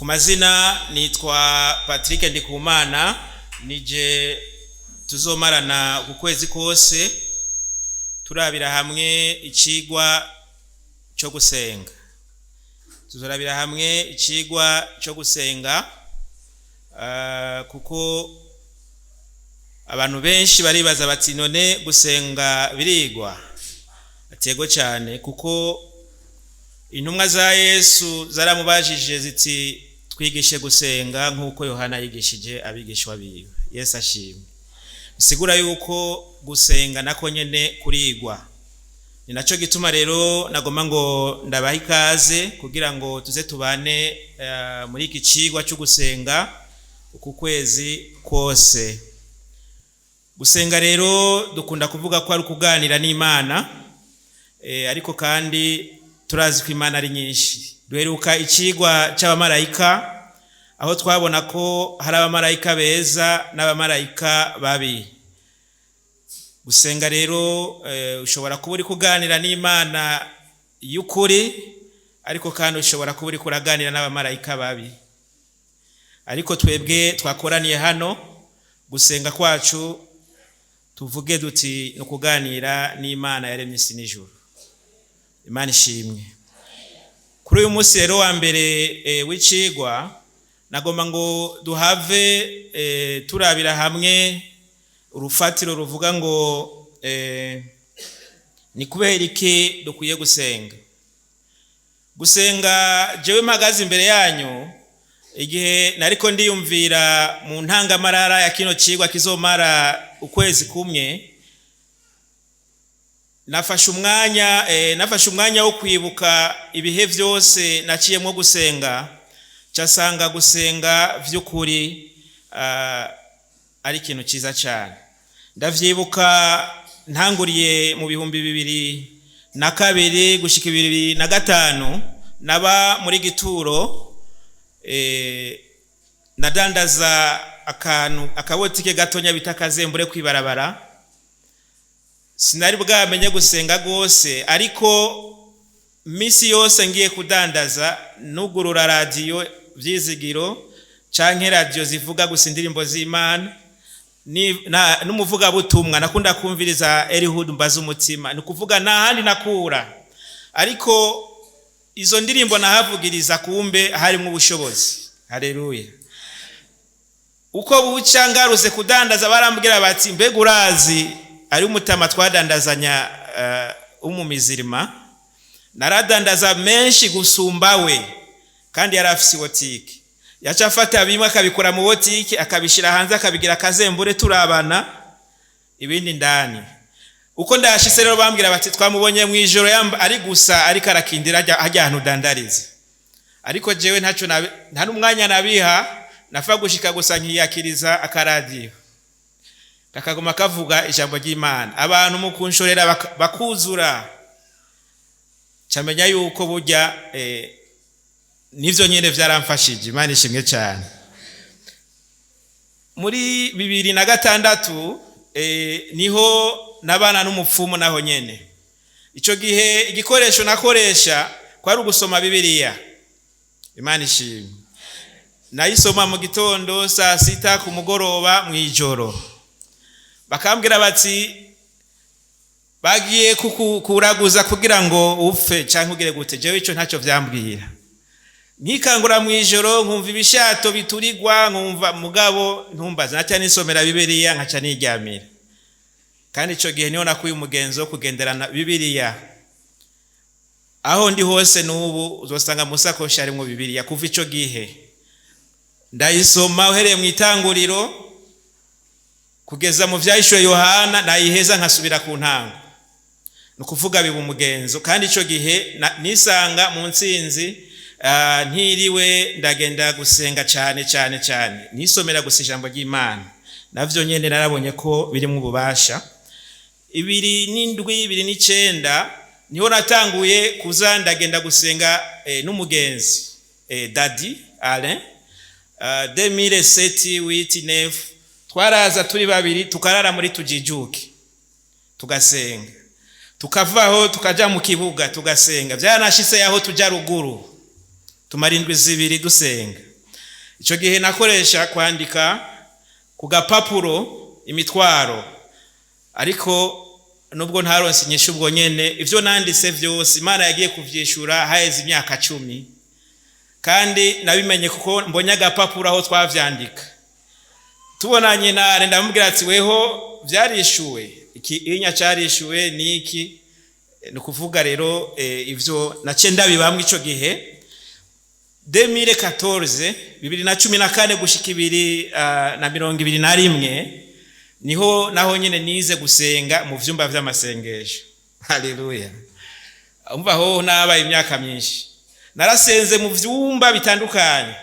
mazina nitwa Patrick Ndikumana, nije tuzomarana ku kwezi kose turabira hamwe icigwa cyo gusenga. Tuzorabira hamwe icigwa cyo gusenga kuko abantu benshi baribaza bati none gusenga birigwa. Atego cyane kuko intumwa za Yesu zaramubajije ziti twigishe gusenga nkuko Yohana yigishije abigishwa biwe. Yesu ashimwe. Bisigura yuko gusenga nako nyene kurigwa. Ni naco gituma rero nagoma ngo ndabaha ikaze kugira ngo tuze tubane muri iki cigwa cyo gusenga uku kwezi kose. Gusenga rero dukunda kuvuga ko ari kuganira n'Imana, ariko kandi turazi ko Imana ari nyinshi. Duheruka icigwa c'abamarayika aho twabona ko hari abamarayika beza n'abamarayika babi. Gusenga rero ushobora kuba uri kuganira n'Imana y'ukuri, ariko kandi ushobora kuba uri kuraganira n'abamarayika babi. Ariko twebwe twakoraniye hano gusenga kwacu tuvuge duti no kuganira n'Imana yaremye isi n'ijuru. Imana ishimwe. Kuri uyu munsi rero wa mbere w'icigwa nagomba ngo duhave turabira hamwe urufatiro ruvuga ngo ni kubera iki dukwiye gusenga. Gusenga jewe mpagaze imbere yanyu igihe nariko ndiyumvira mu ntangamarara ya kino cigwa kizomara ukwezi kumwe, nafashe umwanya wo kwibuka ibihe byose naciyemo gusenga, cyasanga gusenga vy'ukuri ari ikintu ciza cyane. Ndavyibuka ntanguriye mu 2002 gushika 2005 naba muri Gituro, nadandaza akabotike gatonya bita Kazembure kwibarabara. Sinari bwamenye gusenga gose, ariko misi yose ngiye kudandaza nugurura radio Vyizigiro canke radio zivuga gusa indirimbo z'Imana n'umuvuga butumwa nakunda kumviriza Eliud Mbaza umutima, ni kuvuga na handi nakura, ariko izo ndirimbo nahavugiriza kumbe harimo ubushobozi. Haleluya. Uko buca ngaruze kudandaza barambwira bati mbega urazi ari umutama twadandazanya umumizirima, naradandaza menshi gusumba we, kandi yarafisi botike. Yacafata bimwe akabikora mu botike akabishira hanze akabigira Kazembure turabana ibindi ndani. Uko ndashise rero bambwira bati twamubonye mu ijoro ari gusa ariko arakindira hajya ahantu dandarize. Ariko jewe ntaco nta n'umwanya nabiha, nafa gushika gusa nkiyakiriza akaradiyo kakagoma kavuga ijambo ry'Imana, abantu mu kunshorera bakuzura. Camenya yuko burya nivyo nyene vyaramfashije. Imana ishimwe cyane. Muri 2006 niho nabana n'umupfumu naho nyene. Ico gihe igikoresho nakoresha kwari ugusoma Bibiliya. Imana ishimwe. Nayisoma mu gitondo saa 6 ku mugoroba mu ijoro. Bakambwira bati bagiye kukuraguza kugira ngo upfe canke ugire gute. Jewe ico ntaco vyambwira. Nkikangura mu ijoro nkumva ibishato biturigwa, nkumva mugabo ntumbaza naca nisomera Bibiliya nkaca niryamira. Kandi ico gihe niho nakuye umugenzo wo kugenderana Bibiliya. Aho ndi hose n'ubu uzosanga musakoshi arimo Bibiliya. Kuva ico gihe ndayisoma uhereye mu itanguriro kugeza mu vyahishwe Yohana, nayiheza nkasubira ku ntango. Nukuvuga biba umugenzo, kandi ico gihe nisanga mu nsinzi ntiriwe ndagenda gusenga cyane nisomera gusa ijambo ry'Imana. Navyo nyene narabonye ko biri mu bubasha. 2007 2009 niho natanguye kuza ndagenda gusenga n'umugenzi Daddy Alain. 2007 2009 twaraza turi babiri tukarara muri Tujijuke tugasenga, tukavaho tukaja mu kibuga tugasenga. Byanashise yaho tuja ruguru tumara indwi zibiri dusenga. Ico gihe nakoresha kwandika ku gapapuro imitwaro, ariko nubwo ntaronse inyishu ubwo nyene ivyo nanditse vyose Imana yagiye kuvyishura haheze imyaka 10, kandi nabimenye kuko mbonye agapapuro aho twavyandika. Tubonanye na ndamubwira ati weho vyarishuwe, iki inya carishuwe niki, nukuvuga rero ivyo nace ndabibamwe ico gihe 2014 2014 gushika 2021 niho naho nyene nize gusenga mu vyumba vy'amasengesho. Haleluya. Umva ho nabaye imyaka myinshi narasenze mu vyumba bitandukanye,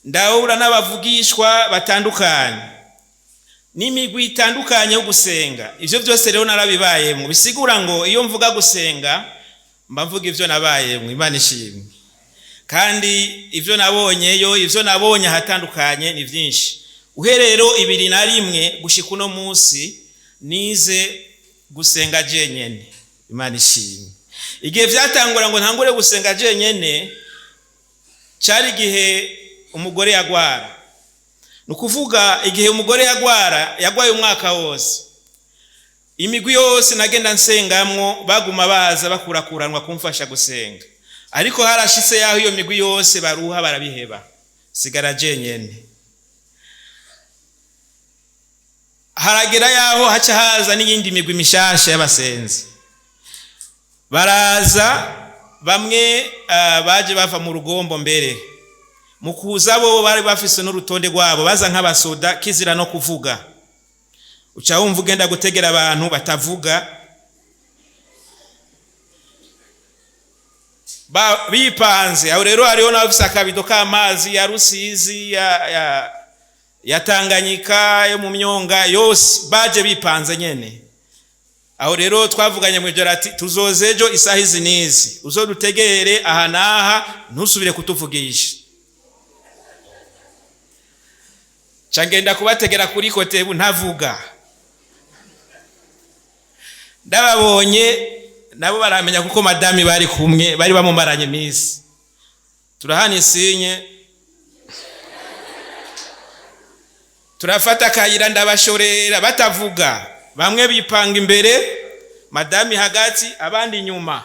ndahura n'abavugishwa batandukanye n'imigwi itandukanye yo gusenga. Ivyo byose rero narabibayemwe, bisigura ngo iyo mvuga gusenga mba mvuga ivyo nabayemwe. Imana ishimwe. Kandi ivyo nabonyeyo, ivyo nabonye hatandukanye ni vyinshi. Uherero 2001 gushika uno munsi nize gusenga jenyene. Imana ishimwe. Igihe vyatangura ngo ntangure gusenga jenyene cari gihe umugore yagwara. Nukuvuga igihe umugore yagwaye umwaka wose, imigwi yose nagenda nsengamwo baguma baza bakurakuranwa kumfasha gusenga, ariko harashitse yaho iyo migwi yose baruha barabiheba, sigara jenyene. Haragera yaho haca haza n'iyindi migwi mishasha y'abasenzi, baraza bamwe baje bava mu rugombo mbere. Mukuza bo bari bafise n'urutonde rwabo, baza nk'abasoda kizira no kuvuga. Uca wumva ugenda gutegera abantu batavuga, bipanze. Aho rero hariho n'abafise akabido k'amazi ya Rusizi ya Tanganyika yo mu Myonga yose baje bipanze nyene. Aho rero twavuganye mu ijoro ati tuzozejo isaha izi nizi, uzodutegere aha naha ntusubire kutuvugisha. Cangenda kubategera kuri kote ntavuga. Ndababonye nabo baramenya kuko madami bari kumwe, bari bamumaranye imisi. Turahana isinye, turafata kayira ndabashorera batavuga. Bamwe bipanga imbere, madami hagati, abandi nyuma.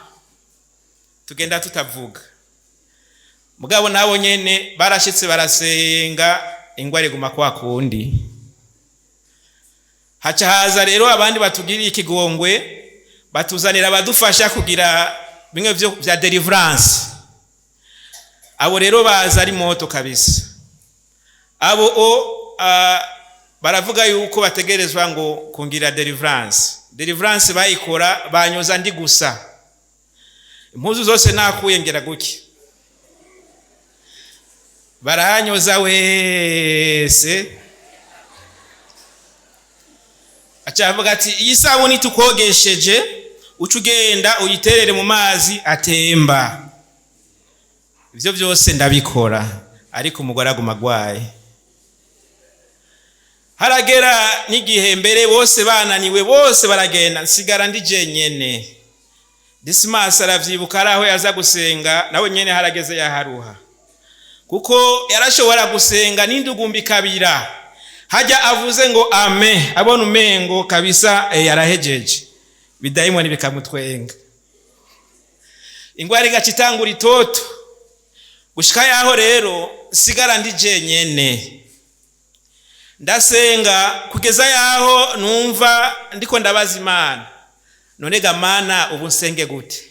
Tugenda tutavuga. Mugabo nabo nyene barashitse barasenga, ingware guma kwa kundi. Haca haza rero abandi batugiriye ikigongwe, batuzanira badufasha kugira bimwe vya deliverance. Abo rero baza ari moto kabisa. Abo baravuga yuko bategerezwa ngo kungira deliverance. Deliverance bayikora banyoza ndi gusa. Impuzu zose nakuye ngera guki. Barahanyoza wese. Acavuga ati iyi sabuni tukogesheje ucugenda uyiterere mu mazi atemba. Ivyo byose ndabikora, ariko umugore aguma agwaye. Haragera n'igihe mbere bose bananiwe, bose baragenda, nsigara ndi jenyene. Dismas aravyibuka araho yaza gusenga, nawe nyene harageze yaharuha. Kuko yarashobora gusenga n'indugumbi kabira. Haja avuze ngo amen, abona umengo kabisa yarahejeje. Bidayimoni bikamutwenga. Ingwari gacitangura itoto. Gushika yaho rero sigara ndi jenyene. Ndasenga kugeza yaho numva ndiko ndabaza Imana. None ga Mana ubu nsenge gute?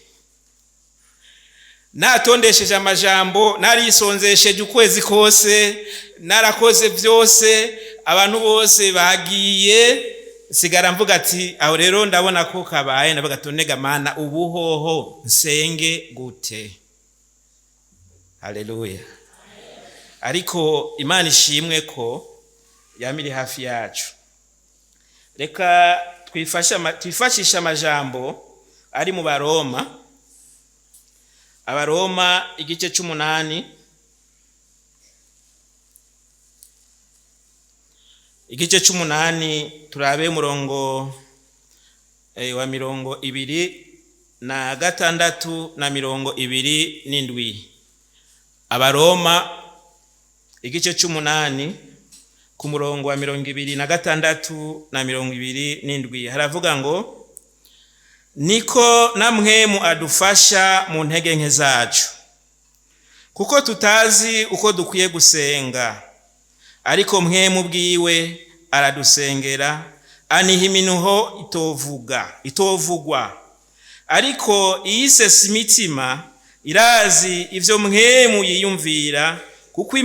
Natondesheje amajambo, narisonzesheje ukwezi kose, narakoze vyose, abantu bose bagiye, sigara mvuga ati aho rero ndabona ko kabaye, ndavuga tonega Mana ubu hoho nsenge gute? Haleluya. Ariko Imana ishimwe ko yamiri hafi yacu. Reka twifashisha amajambo ari mu Baroma. Abaroma igice 8. Igice 8 turabe murongo wa 26 na 27. Abaroma igice c'umunani ku murongo wa 26 na 27 haravuga ngo niko na mpwemu adufasha mu ntege nke zacu, kuko tutazi uko dukwiye gusenga, ariko mpwemu bwiwe aradusengera aniha iminuho itovugwa. Ariko iyisesa imitima irazi ivyo mpwemu yiyumvira, kuko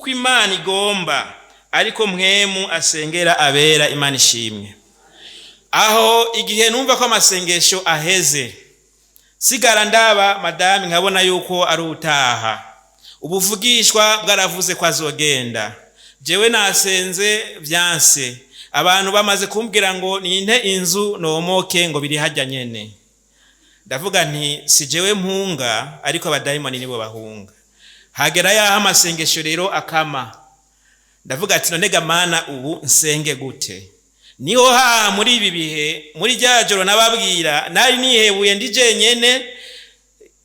Imana igomba, ariko mpwemu asengera abera Imana ishimwe. Aho igihe numva ko amasengesho aheze, sigara ndaba madame nkabona yuko ari utaha, ubuvugishwa bwaravuze ko azogenda, jewe nasenze vyanse, abantu bamaze kumbwira ngo ninte inzu nomoke ngo biri hajya nyene. Ndavuga nti si jewe mpunga, ariko abadayimoni nibo bahunga. Hagera yaha amasengesho rero akama, ndavuga ati none Mana ubu nsenge gute? Niho muri ibi bihe, muri rya joro nababwira nari nihebuye ndi jenyene,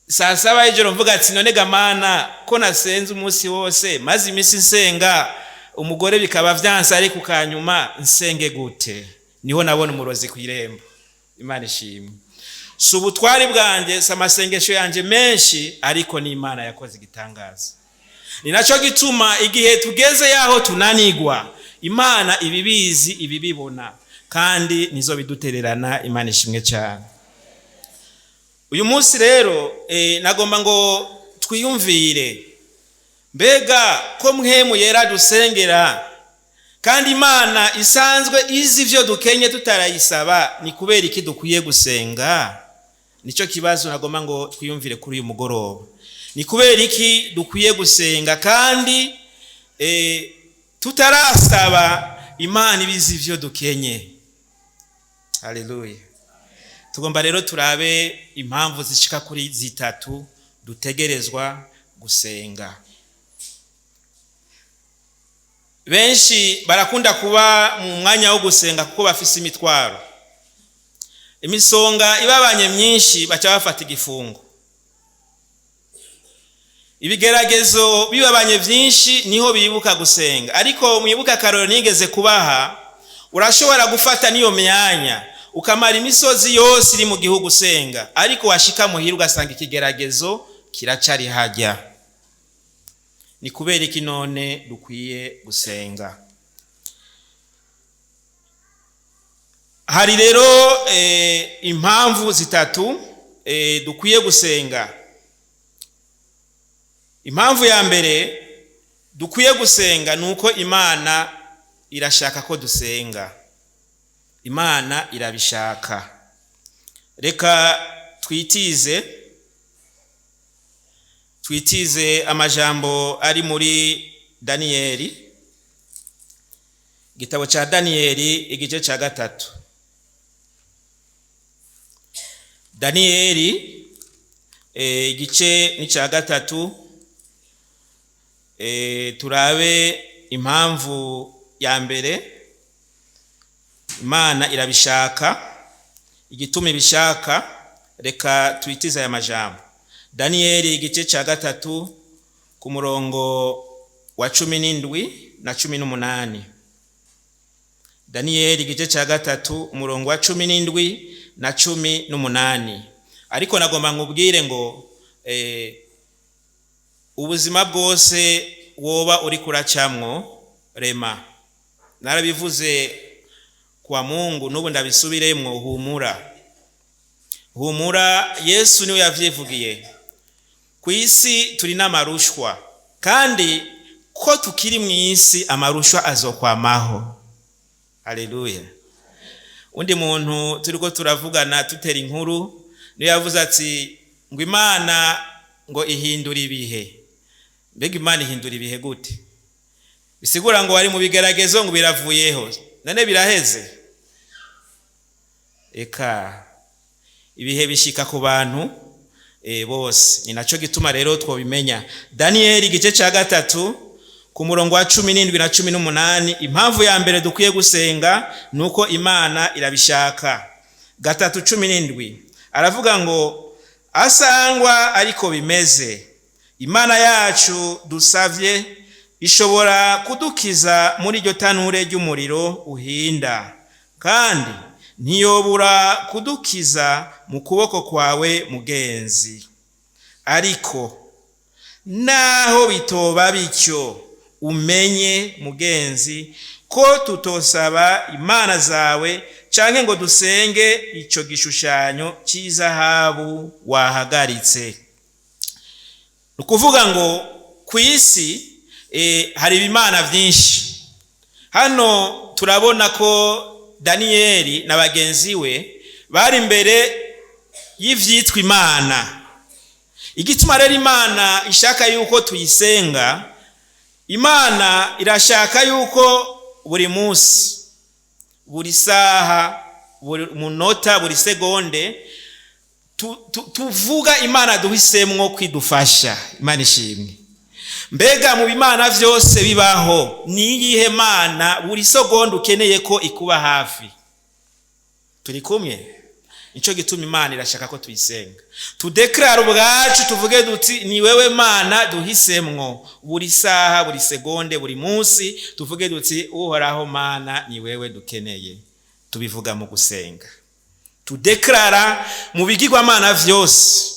saa 7 y'ijoro mvuga ati none Mana ko nasenze umunsi wose maze imisi nsenga, umugore bikaba vyanse ariko kanyuma nsenge gute? Niho nabona umurozi kw'irembo. Imana ishimwe. Si ubutwari bwanje, si amasengesho yanje menshi, ariko ni Imana yakoze igitangaza. Ni naco gituma igihe tugeze yaho tunanigwa, Imana ibibizi ibibibona, kandi nizo bidutererana. Imana ishimwe cyane. Uyu munsi rero nagomba ngo twiyumvire, mbega ko mpwemu yera dusengera, kandi Imana isanzwe izi ivyo dukenye tutarayisaba, ni kubera iki dukwiye gusenga? Nico kibazo nagomba ngo twiyumvire kuri uyu mugoroba. Ni kubera iki dukwiye gusenga kandi tutarasaba Imana ibizi ivyo dukenye? Haleluya. Tugomba rero turabe impamvu zishika kuri zitatu dutegerezwa gusenga. Benshi barakunda kuba mu mwanya wo gusenga kuko bafise imitwaro, imisonga ibabanye myinshi, baca bafata igifungo. Ibigeragezo bibabanye vyinshi, niho bibuka gusenga. Ariko mwibuka karoro nigeze kubaha, urashobora gufata niyo myanya ukamara imisozi yose iri mu gihugu usenga, ariko washika muhira ugasanga ikigeragezo kiracari hajya. Ni kubera iki none dukwiye gusenga? Hari rero impamvu zitatu dukwiye gusenga. Impamvu ya mbere dukwiye gusenga nuko Imana irashaka ko dusenga. Imana irabishaka. Reka twitize amajambo ari muri Daniyeli, igitabo ca Daniyeli igice ca 3. Daniyeli igice ni ca 3. Turabe impamvu ya mbere. Imana irabishaka, igituma ibishaka. Reka twitize aya majambo. Daniyeli igice ca 3 ku murongo wa 17 na 18. Daniyeli igice ca 3 umurongo wa 17 na 18. Ariko nagomba nkubwire ngo ubuzima bwose woba uri kuracamwo, rema. Narabivuze kwa Mungu, nubu ndabisubiremwo, humura. Yesu niwe yavyivugiye. Kw'isi turi n'amarushwa, kandi ko tukiri mw'isi amarushwa azokwamaho. Haleluya. Undi muntu turiko turavugana tutera inkuru, niwe yavuze ati ngo Imana ngo ihindura ibihe. Mbega Imana ihindura ibihe gute? Bisigura ngo wari mu bigeragezo ngo biravuyeho, none biraheze? Eka ibihe bishika ku bantu bose. Ni naco gituma rero twobimenya. Daniyeli igice ca 3 ku murongo wa 17 na 18. Impamvu ya mbere dukwiye gusenga nuko Imana irabishaka. 3:17 aravuga ngo asangwa ariko bimeze. Imana yacu dusavye ishobora kudukiza muri iryo tanure ry'umuriro uhinda, kandi ntiyobura kudukiza mu kuboko kwawe mugenzi. Ariko naho bitoba bityo, umenye mugenzi ko tutosaba imana zawe canke ngo dusenge ico gishushanyo c'izahabu wahagaritse. Nukuvuga ngo kw'isi hari ibimana vyinshi. Hano turabona ko Daniyeli na bagenzi we bari imbere y'ivyitwa imana. Igituma rero Imana ishaka yuko tuyisenga, Imana irashaka yuko buri munsi, buri saha, buri munota, buri segonde tuvuga Imana duhisemwo kwidufasha. Imana ishimwe. Mbega mu bimana vyose bibaho, ni iyihe mana buri segonde ukeneye ko ikuba hafi? Turi kumwe? Nico gituma Imana irashaka ko tuyisenga. Tudeclare ubwacu tuvuge duti ni wewe Mana duhisemwo. Buri saha, buri segonde, buri munsi tuvuge duti uhoraho Mana ni wewe dukeneye. Tubivuga mu gusenga. Tudeclara mu bigirwa mana vyose.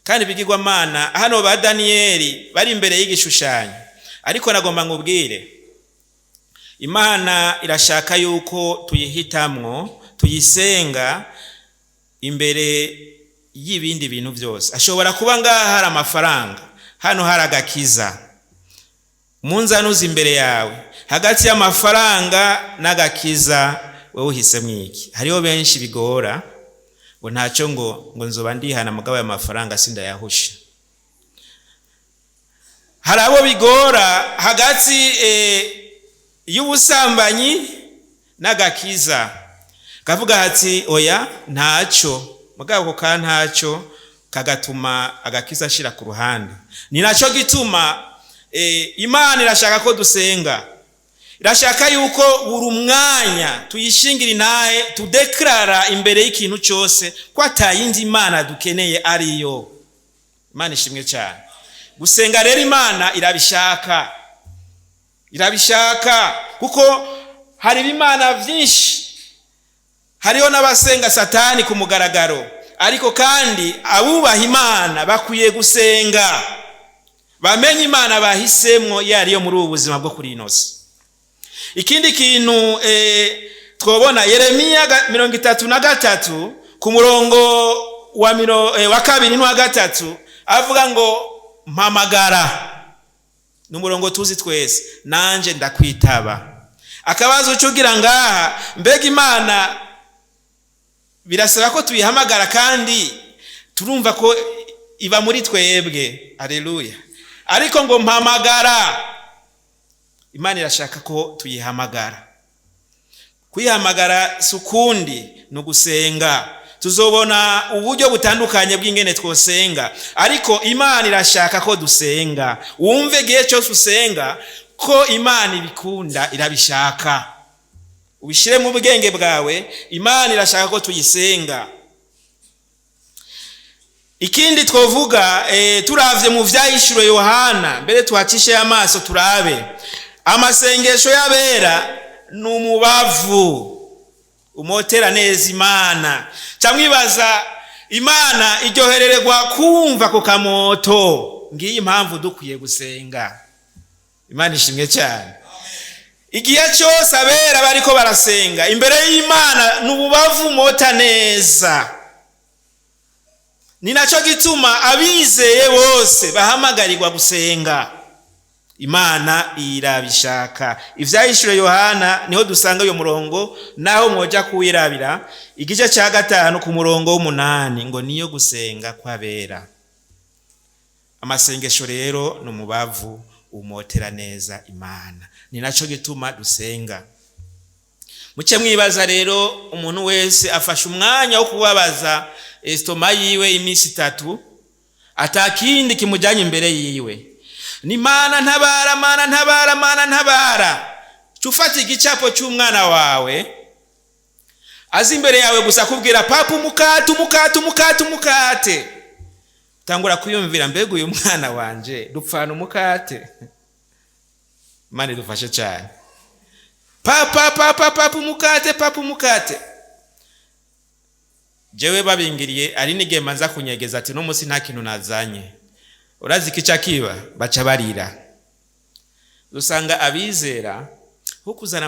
Kandi bigirwa mana hano ba Daniyeli bari imbere y'igishushanyo. Ariko nagomba ngubwire, Imana irashaka yuko tuyihitamwo, tuyisenga imbere y'ibindi bintu byose. Ashobora kuba ngaha hari amafaranga, hano hari agakiza. Munzanuza imbere yawe, hagati y'amafaranga n'agakiza wewe uhisemwo iki? Hariho benshi bigora ngo ntacyo ngo nzoba ndihana mugabo y'amafaranga sindayahusha. Hari abo bigora hagati y'ubusambanyi n'agakiza, kavuga hati oya ntacyo, mugabo ko ntacyo kagatuma agakiza ashira ku ruhande. Ni naco gituma Imana irashaka ko dusenga. Irashaka yuko buri mwanya tuyishingira intahe, tudeclara imbere y'ikintu cyose ko atayindi Imana dukeneye ariyo. Imana ishimwe cyane. Gusenga rero Imana irabishaka. Irabishaka kuko hari ibimana vyinshi. Hariho n'abasenga Satani ku mugaragaro, ariko kandi abubaha Imana bakwiye gusenga. Bamenye Imana bahisemwo yariyo muri ubu buzima bwo kuri inosi. Ikindi kintu twobona Yeremiya 33 ku murongo wa 2 n'wa 3 avuga ngo mpamagara. N'umurongo tuzi twese, nanje ndakwitaba. Akabazo cyugira ngaha, mbega Imana birasaba ko tuyihamagara kandi turumva ko iba muri twebwe. Haleluya. Ariko ngo mpamagara, Imana irashaka ko tuyihamagara. Kuyihamagara sukundi no gusenga. Tuzobona uburyo butandukanye bw'ingene twosenga, ariko Imana irashaka ko dusenga. Wumve gihe cyose usenga ko Imana ibikunda, irabishaka. Ubishire mu bwenge bwawe, Imana irashaka ko tuyisenga. Ikindi twovuga turavye mu vyahishuro Yohana, mbere tuhacishe amaso turabe amasengesho y'abera n'umubavu umotera neza Imana. Camwibaza Imana iryoherererwa kumva ko kamoto. Ngiyi impamvu dukwiye gusenga. Imana ishimwe cyane. Igihe cyose abera bariko barasenga imbere y'Imana n'ububavu mota neza. Ni naco gituma abizeye bose bahamagarirwa gusenga. Imana irabishaka. Ivyahishuro Yohana niho dusanga uyo murongo, naho mwoja kuwirabira igice cya 5 ku murongo w'8 ngo niyo gusenga kw'abera. Amasengesho rero no mubavu umotera neza Imana. Ni naco gituma dusenga. Muce mwibaza rero, umuntu wese afashe umwanya wo kubabaza estoma yiwe imisi 3 atakindi kimujanye imbere yiwe. Ni Mana ntabara, Mana ntabara, Mana ntabara. Cufata igicapo cy'umwana wawe azi imbere yawe gusa kubwira papa umukate. tangura kuyumvira mbega uyu mwana wanje dupfana umukate. Imana idufashe cyane. Papa umukate. Jewe babingiriye ari n'igihe manza kunyegeza ati no munsi nta kintu nazanye. Urazi kica kiba baca barira. Dusanga abizera ho kuzana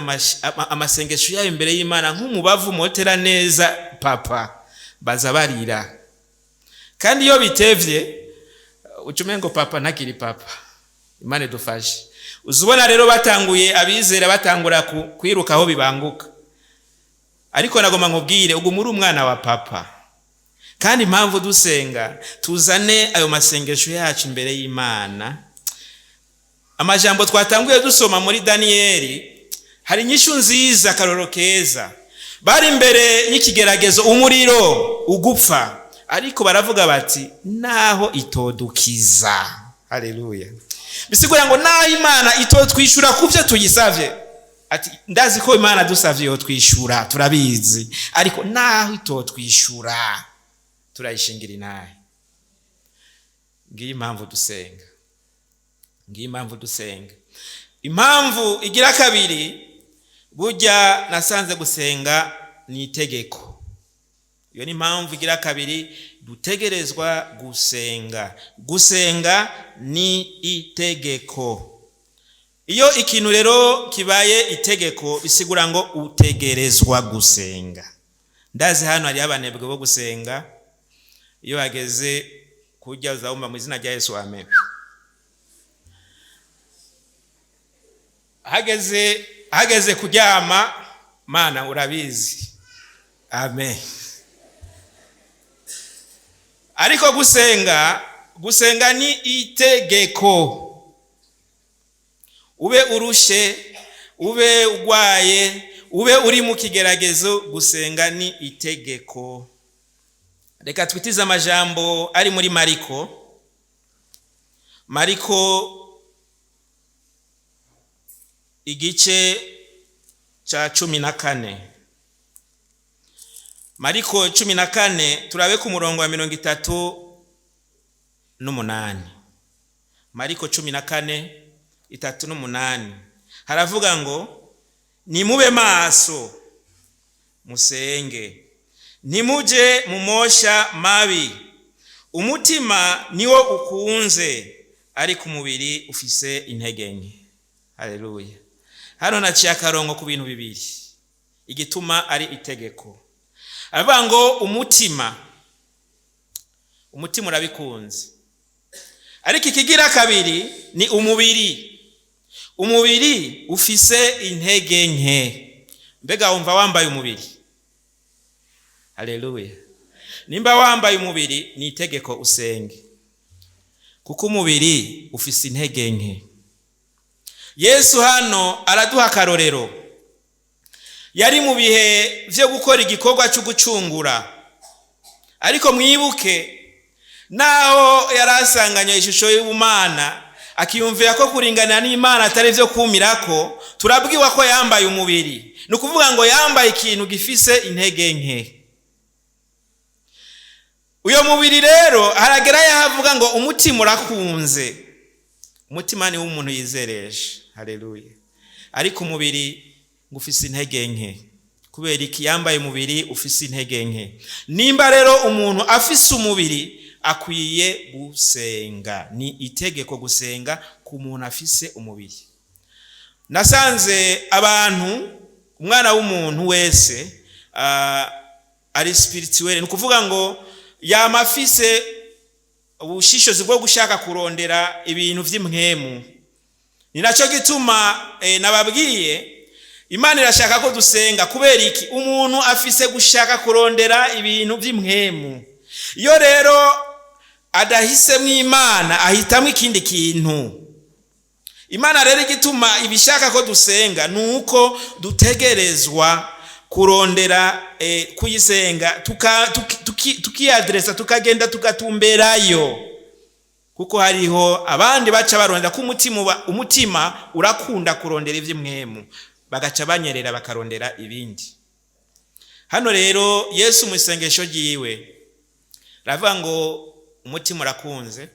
amasengesho yayo imbere y'Imana nk'umubavu motera neza papa baza barira. Kandi iyo bitevye ucumengo papa ntakiri papa. Imana idufashe. Uzubona rero batanguye abizera batangura kwiruka aho bibanguka. Ariko nagoma nkubwire ugu muri umwana wa papa. Kandi impamvu dusenga tuzane ayo masengesho yacu imbere y'Imana. Amajambo twatanguye dusoma muri Danieli hari inyishu nziza karoro keza. Bari imbere y'ikigeragezo umuriro ugupfa. Ariko baravuga bati naho itodukiza. Haleluya. Bisigura ngo naho Imana itotwishura kuvyo tuyisavye. Ati ndazi ko Imana dusavye yo twishura turabizi. Ariko naho itotwishura turayishingira inaye. Ngiyi impamvu dusenga. Impamvu igira kabiri burya nasanze gusenga ni itegeko. Iyo ni impamvu igira kabiri dutegerezwa gusenga. Gusenga ni itegeko. Iyo ikintu rero kibaye itegeko bisigura ngo utegerezwa gusenga. Ndazi hano hari abanebwe bo gusenga. Iyo hageze kujya uzawumva mu izina rya Yesu amen. Hageze kuryama Mana urabizi. Amen. Ariko gusenga ni itegeko. Ube urushe, ube ugwaye, ube uri mu kigeragezo, gusenga ni itegeko. Reka twitize amajambo ari muri Mariko igice cha 14. Mariko 14 turabe ku murongo wa 38. Mariko 14:38 haravuga ngo nimube maso musenge nimuje mumosha mabi umutima niwo ukunze ariko umubiri ufise intege nke. Haleluya. Hano naciye akarongo ku bintu bibiri igituma ari itegeko. Aravuga ngo umutima urabikunze. Ariko ikigira kabiri ni umubiri ufise intege nke. Mbega wumva wambaye umubiri? Haleluya. Nimba wambaye umubiri ni itegeko usenge. Kuko umubiri ufise intege nke. Yesu hano araduha akarorero. Yari mu bihe vyo gukora igikorwa cyo gucungura. Ariko mwibuke naho yarasanganya ishusho y'ubumana akiyumvira ko kuringana n'Imana atari vyo kumirako, turabwiwa ko yambaye umubiri. Nukuvuga ngo yambaye ikintu gifise intege nke. Uyo mubiri rero haragera yahavuga ngo umutima urakunze. Umutima ni w'umuntu yizereje. Haleluya. Ariko umubiri ngufise intege nke. Kubera iki yambaye umubiri ufise intege nke. Nimba rero umuntu afise umubiri akwiye gusenga. Ni itegeko gusenga ku muntu afise umubiri. Nasanze abantu umwana w'umuntu wese ari spirituel. Nukuvuga ngo yamafise ubushishozi bwo gushaka kurondera ibintu vy'imhemu. Ni naco gituma nababwiye Imana irashaka ko dusenga. Kubera iki? Umuntu afise gushaka kurondera ibintu vy'imhemu. Iyo rero adahise mw'Imana ahitamo ikindi kintu. Imana rero igituma ibishaka ko dusenga nuko dutegerezwa kurondera kuyisenga tukiadresa tukagenda tukatumberayo. Kuko hariho abandi baca barondera ko umutima urakunda kurondera ivy'imwemu bagaca banyerera bakarondera ibindi. Hano rero Yesu mu isengesho ryiwe ravuga ngo umutima urakunze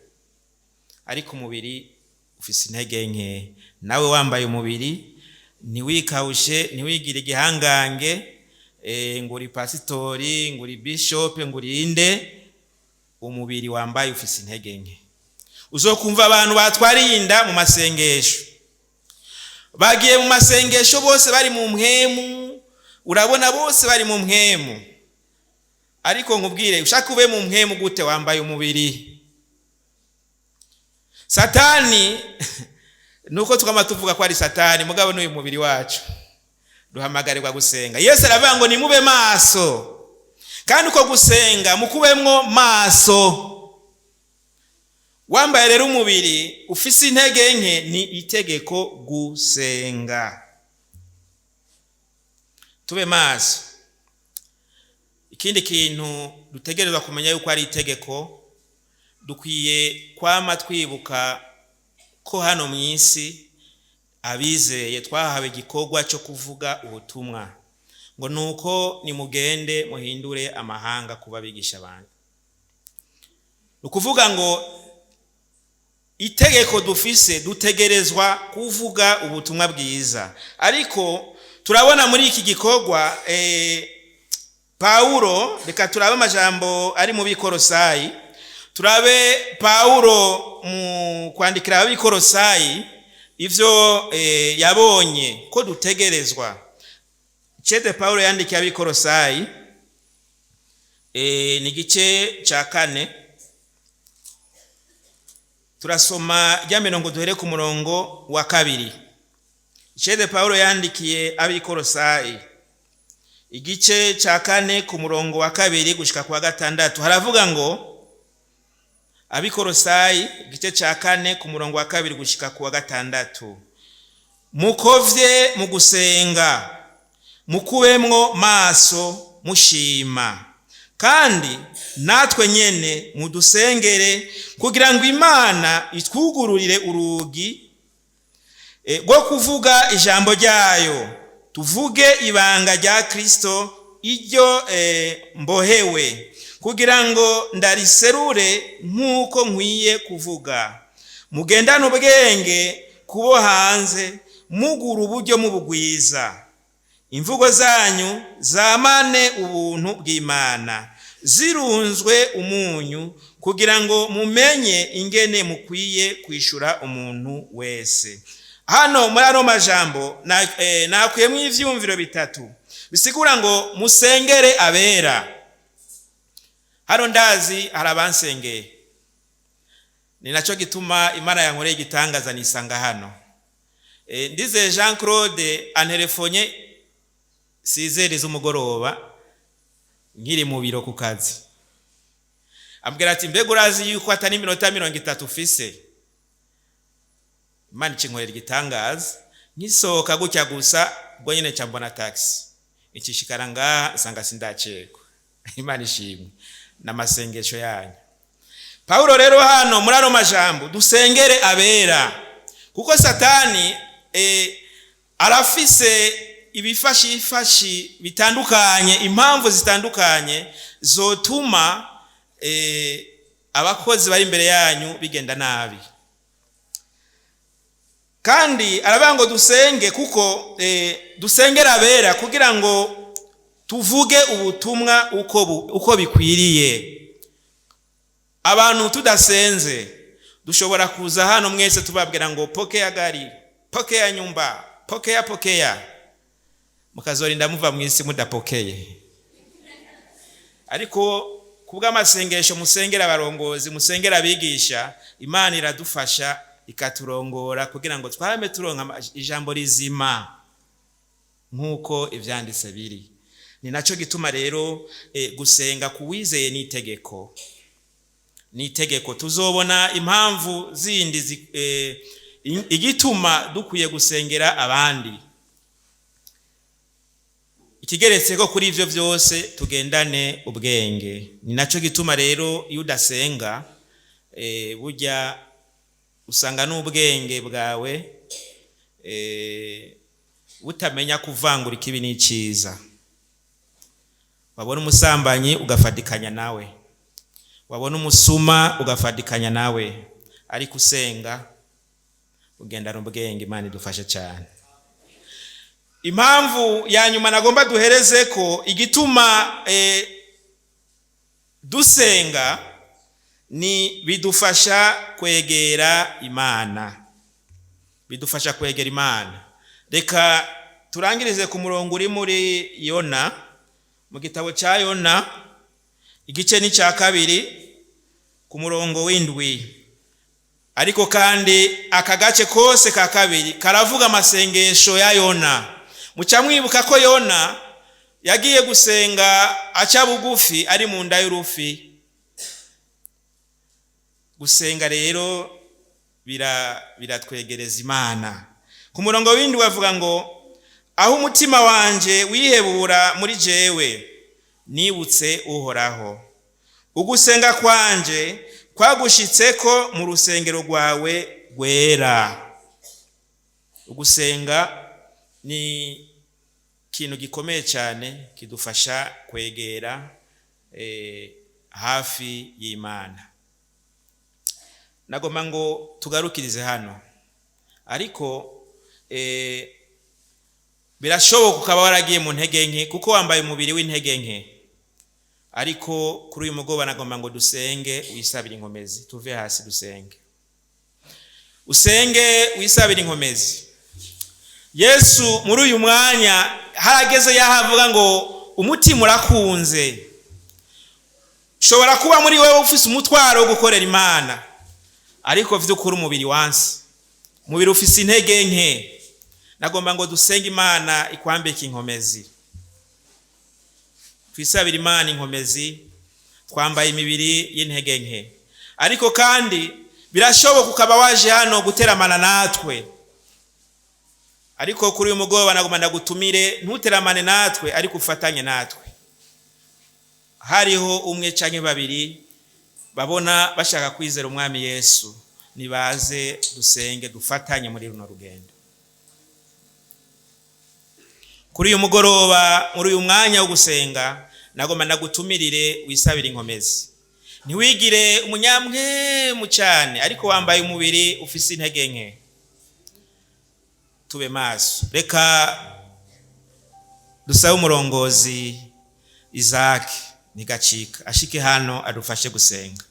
ariko umubiri ufise intege nke. Nawe wambaye umubiri ntiwikawushe, ntiwigire igihangange ngo uri pasitori, ngo uri bishop, ngo urinde. Umubiri wambaye ufise intege nke. Uzokumva abantu batwariye inda mu masengesho, bagiye mu masengesho bose bari mu mpwemu, urabona bose bari mu mpwemu, ariko nkubwire ushaka ube mu mpwemu gute wambaye umubiri? Satani nuko tukama tuvuga ko ari satani, mugabo n'uyu mubiri wacu duhamagarirwa gusenga. Yesu aravuga ngo nimube maso, kandi uko gusenga mukubemwo maso. Wambaye rero umubiri ufise intege nke, ni itegeko gusenga. Tube maso. Ikindi kintu dutegerezwa kumenya yuko ari itegeko, dukwiye kwama twibuka ko hano mu isi abizeye twahawe igikorwa cyo kuvuga ubutumwa, ngo nuko nimugende muhindure amahanga kuba bigisha abantu. Ukuvuga ngo itegeko dufise, dutegerezwa kuvuga ubutumwa bwiza. Ariko turabona muri iki gikorwa Paulo, reka turabe amajambo ari mu Bikolosayi, turabe Paulo mu kwandikira Abikolosayi ivyo yabonye ko dutegerezwa. Cede Paulo yandikiye Abikolosayi ni gice ca 4, turasoma rya mirongo duhere ku murongo wa 2. Cede Paulo yandikiye Abikolosayi igice ca 4 ku murongo wa 2 gushika kwa 6. Haravuga ngo, Abikolosayi igice ca 4 ku murongo wa 2 gushika kwa 6, mukovye mu gusenga, mukubemwo maso mushima, kandi natwe nyene mudusengere kugira ngo Imana itwugururire urugi rwo kuvuga ijambo ryayo, tuvuge ibanga rya Kristo iryo mbohewe, kugira ngo ndariserure nk'uko nkwiye kuvuga. Mugendane ubwenge kubo hanze, mugura uburyo mubugwiza. Imvugo zanyu zamane ubuntu bw'Imana, zirunzwe umunyu, kugira ngo mumenye ingene mukwiye kwishura umuntu wese. Hano muri ano majambo nakuyemo ivyumviro bitatu bisigura ngo musengere abera. Hano ndazi hari abansengeye, ni naco gituma Imana yankoreye igitangaza nisanga hano. Ndize Jean Claude antelefonye 6h z'umugoroba nkiri mu biro ku kazi, ambwira ati mbega urazi yuko atani minota 30 ufise? Imana ikinkorera igitangaza, nkisohoka gutya gusa ubwo nyene cyambona taxi ikishikara ngaha sanga sindacekwa. Imana ishimwe n'amasengesho yanyu. Paulo rero hano muri ano majambo dusengere abera, kuko Satani arafise ibifashi bitandukanye, impamvu zitandukanye zotuma abakozi bari imbere yanyu bigenda nabi. Kandi aravuga ngo dusenge, kuko dusengera abera kugira ngo tuvuge ubutumwa uko bikwiriye. Abantu tudasenze dushobora kuza hano mwese tubabwira ngo pokea gari, pokea nyumba, pokea, mukazorinda muva mwisi mudapokeye. Ariko kubwa amasengesho musengera abarongozi, musengera abigisha, Imana iradufasha ikaturongora kugira ngo twame turonka ijambo rizima nkuko ivyanditse biri. Ni naco gituma rero gusenga kuwizeye ni itegeko. Tuzobona impamvu zindi igituma dukwiye gusengera abandi. Ikigeretse ko kuri ivyo vyose tugendane ubwenge. Ni naco gituma rero iyo udasenga burya usanga n'ubwenge bwawe butamenya kuvangura ikibi n'iciza. Wabona umusambanyi ugafatikanya nawe, wabona umusuma ugafatikanya nawe, ariko usenga ugendana ubwenge. Imana idufashe cyane. Impamvu ya nyuma nagomba duhereze ko igituma dusenga ni bidufasha kwegera Imana, bidufasha kwegera Imana. Reka turangirize ku murongo uri muri Yona, mu gitabo cya Yona igice ni cya 2 ku murongo w'7. Ariko kandi aka gace kose ka 2 karavuga amasengesho ya Yona. Muca mwibuka ko Yona yagiye gusenga aca bugufi ari mu nda y'urufi. Gusenga rero biratwegereza Imana. Ku murongo w'indwi bavuga ngo aho umutima wanje wihebura muri jewe nibutse Uhoraho, ugusenga kwanje kwagushitseko mu rusengero rwawe rwera. Ugusenga ni ikintu gikomeye cyane kidufasha kwegera hafi y'Imana. Nagomba ngo tugarukirize hano, ariko birashoboka ukaba waragiye mu ntege nke kuko wambaye umubiri w'intege nke. Ariko kuri uyu mugoroba nagomba ngo dusenge wisabire inkomezi. Tuve hasi dusenge, usenge wisabire inkomezi. Yesu muri uyu mwanya harageze yahavuga ngo umutima urakunze. Ushobora kuba muri wewe ufise umutwaro wo gukorera Imana, ariko vy'ukuri umubiri wansi, umubiri ufise intege nke. Nagomba ngo dusenge Imana ikwambike inkomezi. Twisabire Imana inkomezi, twambaye imibiri y'intege nke. Ariko kandi birashoboka ukaba waje hano guteramana natwe, ariko kuri uyu mugoroba nagomba ndagutumire ntuteramane natwe, ariko ufatanye natwe. Hariho umwe canke babiri babona bashaka kwizera umwami Yesu, nibaze dusenge dufatanye muri runo rugendo. Kuri uyu mugoroba, muri uyu mwanya wo gusenga, nagomba ndagutumirire wisabire inkomezi. Ntiwigire umunyamwemu cyane, ariko wambaye umubiri ufise intege nke. Tube maso. Reka dusabe umurongozi Isaac Nigacika ashike hano adufashe gusenga.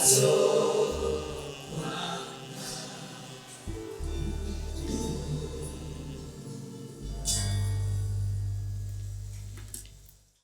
So